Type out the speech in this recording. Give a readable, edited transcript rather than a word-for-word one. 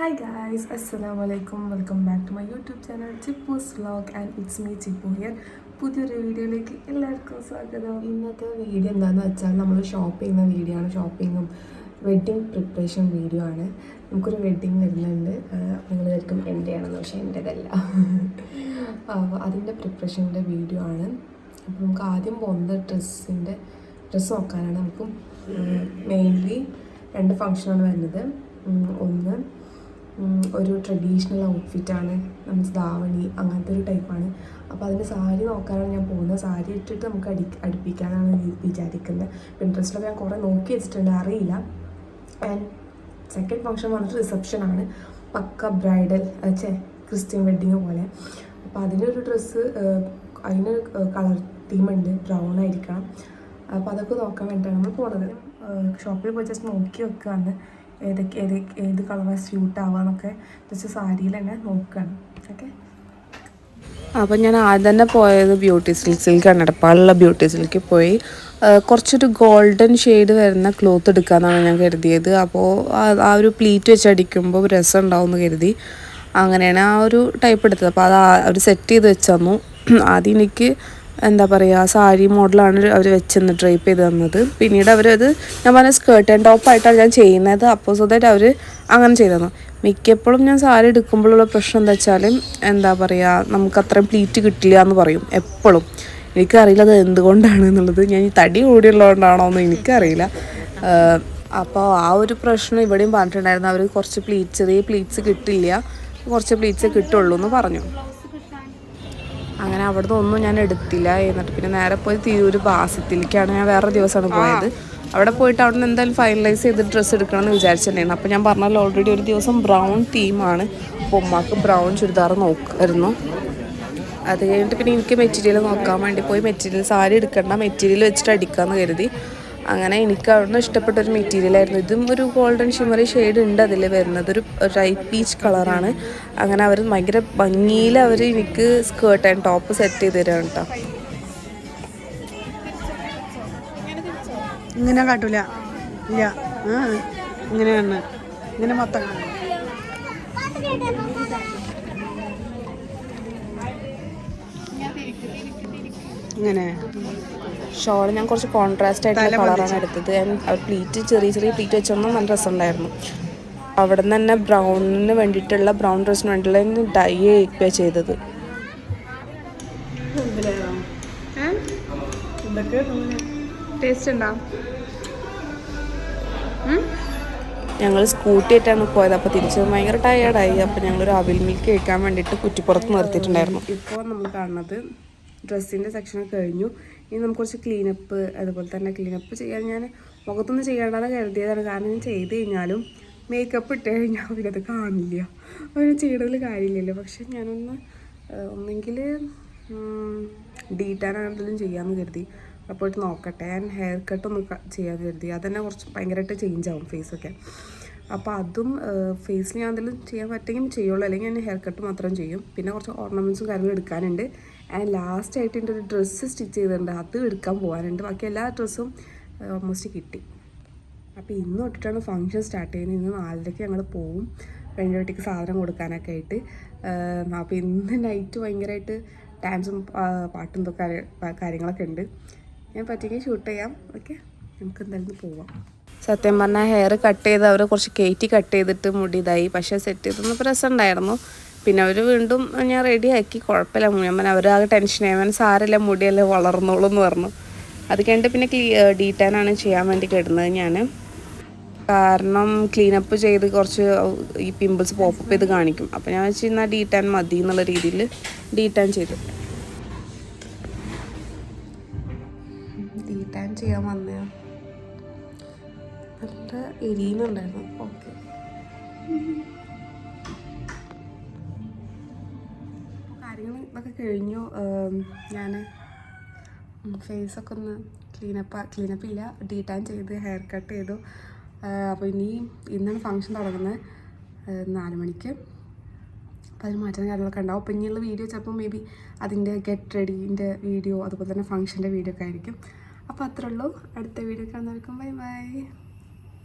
Hi guys, Assalamu alaikum. Welcome back to my YouTube channel Chippu's Vlog and it's me Chippu here. പുതിയൊരു വീഡിയോയിലേക്ക് എല്ലാവർക്കും സ്വാഗതം. ഇന്നത്തെ video എന്താണെന്ന് വെച്ചാൽ നമ്മൾ ഷോപ്പ് ചെയ്യുന്ന വീഡിയോ ആണ്. ഷോപ്പിങ്ങും വെഡ്ഡിങ് പ്രിപ്പറേഷൻ വീഡിയോ ആണ്. നമുക്കൊരു വെഡ്ഡിങ് വരുന്നുണ്ട്. നിങ്ങൾ വിചാരിക്കും എൻ്റെയാണെന്ന്, പക്ഷേ എൻ്റെതല്ല. അതിൻ്റെ പ്രിപ്പറേഷൻ്റെ വീഡിയോ ആണ്. അപ്പോൾ നമുക്ക് ആദ്യം പോകുന്നത് ഡ്രസ്സ് നോക്കാനാണ്. നമുക്ക് മെയിൻലി രണ്ട് ഫങ്ഷനാണ് വരുന്നത്. ഒന്ന് ഒരു ട്രഡീഷണൽ ഔട്ട്ഫിറ്റാണ്, നമ്മൾ ധാവണി അങ്ങനത്തെ ഒരു ടൈപ്പാണ്. അപ്പോൾ അതിൻ്റെ സാരി നോക്കാനാണ് ഞാൻ പോകുന്നത്. സാരി ഇട്ടിട്ട് നമുക്ക് അടുപ്പിക്കാനാണ് വിചാരിക്കുന്നത്. പിൻട്രസ്റ്റിലൊക്കെ ഞാൻ കുറേ നോക്കി വെച്ചിട്ടുണ്ട്, അറിയില്ല. ആൻഡ് സെക്കൻഡ് ഫംഗ്ഷൻ വന്നിട്ട് റിസപ്ഷനാണ്, പക്ക ബ്രൈഡൽ ക്രിസ്ത്യൻ വെഡ്ഡിങ് പോലെ. അപ്പോൾ അതിനൊരു ഡ്രസ്സ്, അതിനൊരു കളർ തീമുണ്ട്, ബ്രൗൺ ആയിരിക്കണം. അപ്പോൾ അതൊക്കെ നോക്കാൻ വേണ്ടിയിട്ടാണ് നമ്മൾ പോകുന്നത്. ഷോപ്പിൽ പോയി ജസ്റ്റ് നോക്കി വെക്കുകയാണ് ഏത് കളറാണ് സ്യൂട്ട് ആവാന്നൊക്കെ ജസ്റ്റ് സാരിയിൽ തന്നെ നോക്കുകയാണ്. ഓക്കെ, അപ്പോൾ ഞാൻ ആദ്യം തന്നെ പോയത് ബ്യൂട്ടി സിൽക്കാണ്. എടപ്പാളിലുള്ള ബ്യൂട്ടി സിൽക്കിൽ പോയി കുറച്ചൊരു ഗോൾഡൻ ഷെയ്ഡ് വരുന്ന ക്ലോത്ത് എടുക്കാമെന്നാണ് ഞാൻ കരുതിയത്. അപ്പോൾ ആ ഒരു പ്ലീറ്റ് വെച്ച് അടിക്കുമ്പോൾ രസം ഉണ്ടാവും എന്ന് കരുതി അങ്ങനെയാണ് ആ ഒരു ടൈപ്പ് എടുത്തത്. അപ്പോൾ അത് അവർ സെറ്റ് ചെയ്ത് വെച്ച് തന്നു. ആദ്യം എനിക്ക് എന്താ പറയുക, സാരി മോഡലാണ് അവർ വെച്ചെന്ന് ഡ്രൈപ്പ് ചെയ്ത് തന്നത്. പിന്നീട് അവരത് ഞാൻ പറഞ്ഞ സ്കേർട്ട് ആൻഡ് ടോപ്പായിട്ടാണ് ഞാൻ ചെയ്യുന്നത്. അപ്പോൾ സോ ദാറ്റ് അവർ അങ്ങനെ ചെയ്തു തന്നു. മിക്കപ്പോഴും ഞാൻ സാരി എടുക്കുമ്പോഴുള്ള പ്രശ്നം എന്താ വെച്ചാൽ, എന്താ പറയുക, നമുക്ക് അത്രയും പ്ലീറ്റ് കിട്ടില്ല എന്ന് പറയും എപ്പോഴും. എനിക്കറിയില്ല അത് എന്തുകൊണ്ടാണ് എന്നുള്ളത്. ഞാൻ ഈ തടി കൂടിയുള്ളതുകൊണ്ടാണോ എന്ന് എനിക്കറിയില്ല. അപ്പോൾ ആ ഒരു പ്രശ്നം ഇവിടെയും പറഞ്ഞിട്ടുണ്ടായിരുന്നു. അവർ കുറച്ച് ചെറിയ പ്ലീറ്റ്സ് കിട്ടില്ല, കുറച്ച് പ്ലീറ്റ്സ് കിട്ടുള്ളൂ എന്ന് പറഞ്ഞു. അങ്ങനെ അവിടുന്ന് ഒന്നും ഞാൻ എടുത്തില്ല. എന്നിട്ട് പിന്നെ നേരെ പോയി തിരൂർ ബാസത്തിലേക്കാണ്. ഞാൻ വേറെ ദിവസമാണ് പോയത്. അവിടെ പോയിട്ട് അവിടെ നിന്ന് എന്തായാലും ഫൈനലൈസ് ചെയ്ത് ഡ്രസ്സ് എടുക്കണമെന്ന് വിചാരിച്ചിട്ടുണ്ടായിരുന്നു. അപ്പോൾ ഞാൻ പറഞ്ഞല്ലോ ഓൾറെഡി ഒരു ദിവസം ബ്രൗൺ തീമാണ്. അപ്പോൾ ഉമ്മാക്ക് ബ്രൗൺ ചുരിദാർ നോക്കുമായിരുന്നു. അത് കഴിഞ്ഞിട്ട് പിന്നെ എനിക്ക് മെറ്റീരിയൽ നോക്കാൻ വേണ്ടി പോയി. മെറ്റീരിയൽ സാരി എടുക്കണ്ട, മെറ്റീരിയൽ വെച്ചിട്ട് അടിക്കാമെന്ന് കരുതി. അങ്ങനെ എനിക്ക് അവിടുന്ന് ഇഷ്ടപ്പെട്ടൊരു മെറ്റീരിയലായിരുന്നു. ഇതും ഒരു ഗോൾഡൻ ഷിമറി ഷെയ്ഡ് ഉണ്ട് അതിൽ വരുന്നത്, ഒരു ലൈറ്റ് പീച്ച് കളറാണ്. അങ്ങനെ അവർ ഭയങ്കര ഭംഗിയിൽ അവർ എനിക്ക് സ്കേർട്ട് ആൻഡ് ടോപ്പ് സെറ്റ് ചെയ്ത് തരാണ് കേട്ടോ. ഇങ്ങനെ കാട്ടൂല, ഇല്ല, ഇങ്ങനെയാണ്, ഇങ്ങനെ മൊത്തം ഇങ്ങനെ. ഷോൾ ഞാൻ കുറച്ച് കോൺട്രാസ്റ്റ് ആയിട്ടുള്ള കളറാണ് എടുത്തത്. പ്ലീറ്റ് ചെറിയ പ്ലീറ്റ് വെച്ചൊന്നും നല്ല രസമുണ്ടായിരുന്നു. അവിടെ നിന്ന് തന്നെ ബ്രൗണിന് വേണ്ടിയിട്ടുള്ള ബ്രൗൺ ഡ്രസ്സിന് വേണ്ടിയിട്ടുള്ള ഡൈ ചെയ്യുക ചെയ്തത്. ടേസ്റ്റ് ഉണ്ടോ? ഞങ്ങൾ സ്കൂട്ടി ആയിട്ടാണ് പോയത്. അപ്പോൾ തിരിച്ച് ഭയങ്കര ടയേർഡായി. അപ്പോൾ ഞങ്ങളൊരു അവിൽ മിൽക്ക് കഴിക്കാൻ വേണ്ടിയിട്ട് കുറ്റിപ്പുറത്ത് നിർത്തിയിട്ടുണ്ടായിരുന്നു. ഇപ്പോൾ നമ്മൾ കാണുന്നത് ഡ്രസ്സിൻ്റെ സെക്ഷൻ കഴിഞ്ഞു. ഇനി നമുക്ക് കുറച്ച് ക്ലീനപ്പ്, അതുപോലെ തന്നെ ക്ലീനപ്പ് ചെയ്യാൻ ഞാൻ മുഖത്തൊന്നും ചെയ്യേണ്ടതെന്ന് കരുതിയതാണ്. കാരണം ഞാൻ ചെയ്ത് കഴിഞ്ഞാലും മേക്കപ്പ് ഇട്ട് കഴിഞ്ഞാൽ അവരത് കാണില്ല, അവർ ചെയ്യണതിൽ കാര്യമില്ലല്ലോ. പക്ഷെ ഞാനൊന്ന് ഒന്നെങ്കിൽ ഡീറ്റാനാണെങ്കിലും ചെയ്യാമെന്ന് കരുതി. പോയിട്ട് നോക്കട്ടെ. ഞാൻ ഹെയർ കട്ടൊന്ന് ചെയ്യാമെന്ന് കരുതി. അതന്നെ കുറച്ച് ഭയങ്കരമായിട്ട് ചേഞ്ച് ആവും ഫേസൊക്കെ. അപ്പോൾ അതും ഫേസിൽ ഞാൻ എന്തെങ്കിലും ചെയ്യാൻ പറ്റുമെങ്കിൽ ചെയ്യുള്ളൂ, അല്ലെങ്കിൽ ഞാൻ ഹെയർ കട്ട് മാത്രം ചെയ്യും. പിന്നെ കുറച്ച് ഓർണമെൻറ്റ്സും കാര്യങ്ങളും എടുക്കാനുണ്ട്. ആൻഡ് ലാസ്റ്റായിട്ട് എൻ്റെ ഒരു ഡ്രസ്സ് സ്റ്റിച്ച് ചെയ്തിട്ടുണ്ട്, അത് എടുക്കാൻ പോകാനുണ്ട്. ബാക്കി എല്ലാ ഡ്രസ്സും ഓൾമോസ്റ്റ് കിട്ടി. അപ്പോൾ ഇന്ന് തൊട്ടിട്ടാണ് ഫംഗ്ഷൻ സ്റ്റാർട്ട് ചെയ്യുന്നത്. ഇന്ന് 4:30 ഞങ്ങൾ പോവും പെണ്ണിൻ്റെ വീട്ടിലേക്ക് സാധനം കൊടുക്കാനൊക്കെ ആയിട്ട്. അപ്പോൾ ഇന്ന് നൈറ്റ് ഭയങ്കരമായിട്ട് ഡാൻസും പാട്ടും കാര്യങ്ങളൊക്കെ ഉണ്ട്. ഞാൻ പറ്റിയെങ്കിൽ ഷൂട്ട് ചെയ്യാം. ഓക്കെ, നമുക്ക് എന്തായാലും പോവാം. സത്യം പറഞ്ഞാൽ ഹെയർ കട്ട് ചെയ്ത് അവർ കുറച്ച് കട്ട് ചെയ്തിട്ട് മുടി ഇതായി. പക്ഷേ സെറ്റ് ചെയ്തൊന്നും രസം ഉണ്ടായിരുന്നു. പിന്നെ അവർ വീണ്ടും ഞാൻ റെഡിയാക്കി, കുഴപ്പമില്ല. ഞാൻ അവരാകെ ടെൻഷനായി. അവൻ സാരമില്ല, മുടിയല്ലേ വളർന്നോളൂ എന്ന് പറഞ്ഞു. അത് കഴിഞ്ഞിട്ട് പിന്നെ ഡീറ്റാനാണ് ചെയ്യാൻ വേണ്ടി കിടന്നത് ഞാൻ. കാരണം ക്ലീനപ്പ് ചെയ്ത് കുറച്ച് ഈ പിമ്പിൾസ് പോപ്പപ്പ് ചെയ്ത് കാണിക്കും. അപ്പോൾ ഞാൻ വെച്ച് എന്നാൽ ഡീറ്റാൻ മതി എന്നുള്ള രീതിയിൽ ഡീറ്റാൻ ചെയ്തു. ഡീറ്റാൻ ചെയ്യാൻ വന്ന നല്ല എരിയുന്നുണ്ടായിരുന്നു. ഓക്കെ, കാര്യങ്ങൾ ഇതൊക്കെ കഴിഞ്ഞു. ഞാൻ ഫേസൊക്കെ ഒന്ന് ക്ലീനപ്പ് ഇല്ല, ഡീറ്റാൻ ചെയ്ത് ഹെയർ കട്ട് ചെയ്തു. അപ്പോൾ ഇന്നാണ് ഫംഗ്ഷൻ തുടങ്ങുന്നത് 4 മണിക്ക്. അപ്പോൾ അതിന് മാറ്റുന്ന കാര്യങ്ങളൊക്കെ ഉണ്ടാവും. അപ്പോൾ ഇനിയുള്ള വീഡിയോ ചിലപ്പോൾ മേ ബി അതിൻ്റെ ഗെറ്റ് റെഡീൻ്റെ വീഡിയോ, അതുപോലെ തന്നെ ഫംഗ്ഷൻ്റെ വീഡിയോ ഒക്കെ ആയിരിക്കും. അപ്പോൾ അത്രേ ഉള്ളൂ. അടുത്ത വീഡിയോ കാണുന്നവർക്കും ബൈ ബൈ.